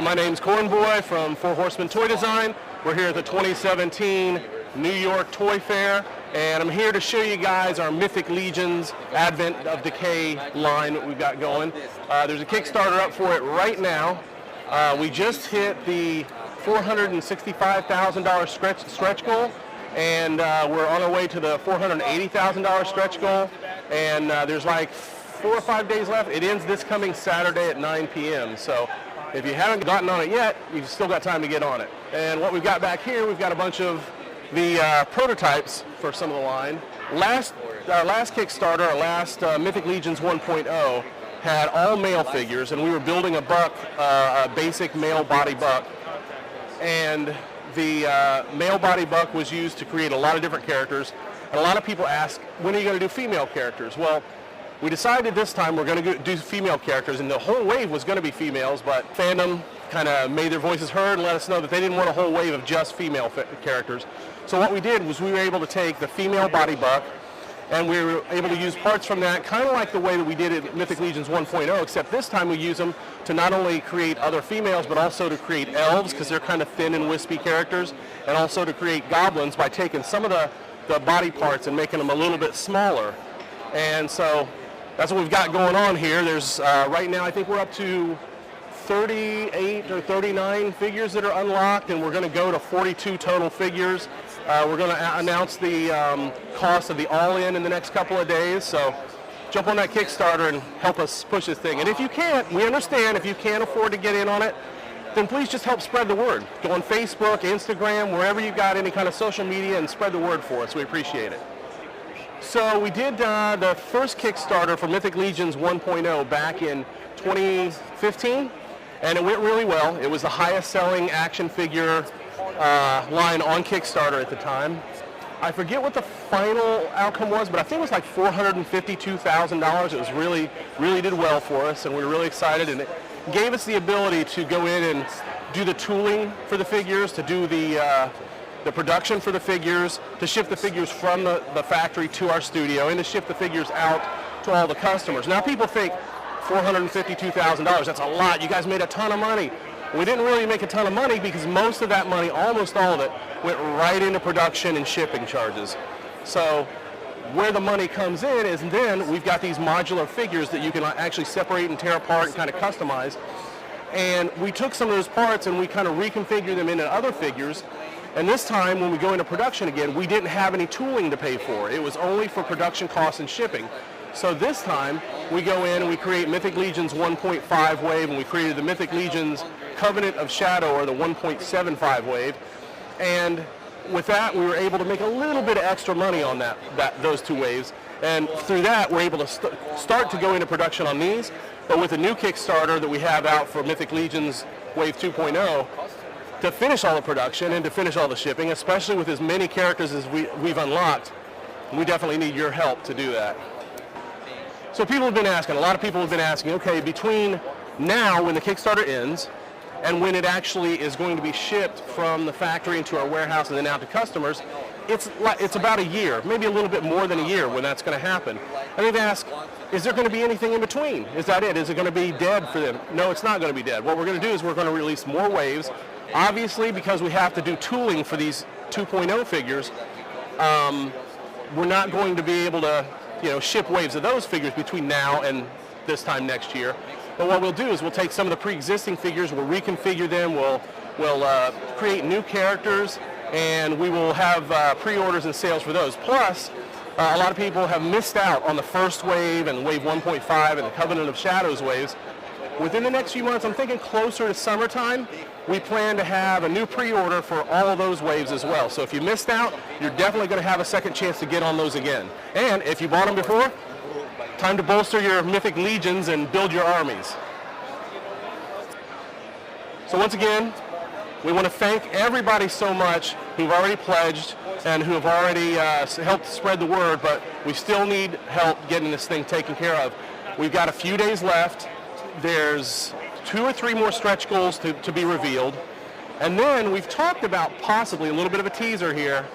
my name's Corn Boy from Horsemen Toy Design. We're here at the 2017 New York Toy Fair, and I'm here to show you guys our Mythic Legions Advent of Decay line that we've got going. There's a Kickstarter up for it right now. We just hit the $465,000 stretch goal, and we're on our way to the $480,000 stretch goal, and there's like 4 or 5 days left. It ends this coming Saturday at 9 p.m. So if you haven't gotten on it yet, you've still got time to get on it. And what we've got back here, we've got a bunch of the prototypes for some of the line. Our last Kickstarter, our last Mythic Legions 1.0, had all male figures, and we were building a buck, a basic male body buck. And the male body buck was used to create a lot of different characters. And a lot of people ask, when are you going to do female characters? Well, we decided this time we're going to do female characters, and the whole wave was going to be females, but fandom kind of made their voices heard and let us know that they didn't want a whole wave of just female characters. So what we did was we were able to take the female body buck, and we were able to use parts from that, kind of like the way that we did it at Mythic Legions 1.0, except this time we use them to not only create other females, but also to create elves, because they're kind of thin and wispy characters, and also to create goblins by taking some of the body parts and making them a little bit smaller. And so that's what we've got going on here. There's right now, I think we're up to 38 or 39 figures that are unlocked, and we're going to go to 42 total figures. We're going to announce the cost of the all-in the next couple of days. So jump on that Kickstarter and help us push this thing. And if you can't, we understand, if you can't afford to get in on it, then please just help spread the word. Go on Facebook, Instagram, wherever you've got any kind of social media, and spread the word for us. We appreciate it. So we did the first Kickstarter for Mythic Legions 1.0 back in 2015, and it went really well. It was the highest selling action figure line on Kickstarter at the time. I forget what the final outcome was, but I think it was like $452,000. It was really did well for us, and we were really excited, and it gave us the ability to go in and do the tooling for the figures, to do the production for the figures, to ship the figures from the factory to our studio, and to ship the figures out to all the customers. Now people think $452,000, that's a lot. You guys made a ton of money. We didn't really make a ton of money because most of that money, almost all of it, went right into production and shipping charges. So where the money comes in is then we've got these modular figures that you can actually separate and tear apart and kind of customize. And we took some of those parts and we kind of reconfigured them into other figures. And this time, when we go into production again, we didn't have any tooling to pay for. It was only for production costs and shipping. So this time, we go in and we create Mythic Legions 1.5 wave, and we created the Mythic Legions Covenant of Shadow, or the 1.75 wave. And with that, we were able to make a little bit of extra money on those two waves. And through that, we're able to start to go into production on these. But with a new Kickstarter that we have out for Mythic Legions Wave 2.0, to finish all the production and to finish all the shipping, especially with as many characters as we've unlocked, we definitely need your help to do that. So people have been asking, a lot of people have been asking, okay, between now when the Kickstarter ends and when it actually is going to be shipped from the factory into our warehouse and then out to customers, it's about a year, maybe a little bit more than a year when that's going to happen. And they've asked, is there going to be anything in between? Is that it? Is it going to be dead for them? No, it's not going to be dead. What we're going to do is we're going to release more waves. Obviously, because we have to do tooling for these 2.0 figures, we're not going to be able to, ship waves of those figures between now and this time next year. But what we'll do is we'll take some of the pre-existing figures, we'll reconfigure them, we'll create new characters, and we will have pre-orders and sales for those. Plus, a lot of people have missed out on the first wave and wave 1.5 and the Covenant of Shadows waves. Within the next few months, I'm thinking closer to summertime, we plan to have a new pre-order for all of those waves as well. So if you missed out, you're definitely going to have a second chance to get on those again. And if you bought them before, time to bolster your Mythic Legions and build your armies. So once again, we want to thank everybody so much who've already pledged and who have already helped spread the word, but we still need help getting this thing taken care of. We've got a few days left. There's 2 or 3 more stretch goals to be revealed. And then we've talked about possibly a little bit of a teaser here.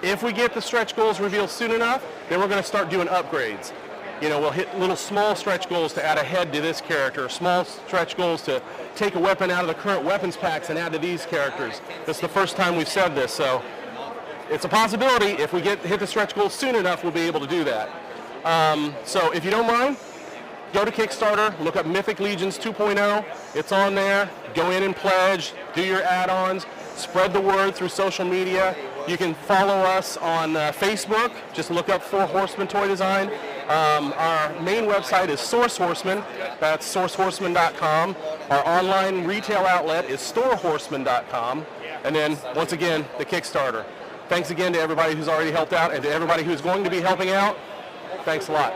If we get the stretch goals revealed soon enough, then we're going to start doing upgrades. we'll hit little small stretch goals to add a head to this character, small stretch goals to take a weapon out of the current weapons packs and add to these characters. This is the first time we've said this, so it's a possibility. If we hit the stretch goals soon enough, we'll be able to do that. So if you don't mind, go to Kickstarter, look up Mythic Legions 2.0. It's on there. Go in and pledge, do your add-ons, spread the word through social media. You can follow us on Facebook. Just look up For Horsemen Toy Design. Our main website is Source Horsemen. That's sourcehorsemen.com. Our online retail outlet is storehorsemen.com. And then, once again, the Kickstarter. Thanks again to everybody who's already helped out, and to everybody who's going to be helping out. Thanks a lot.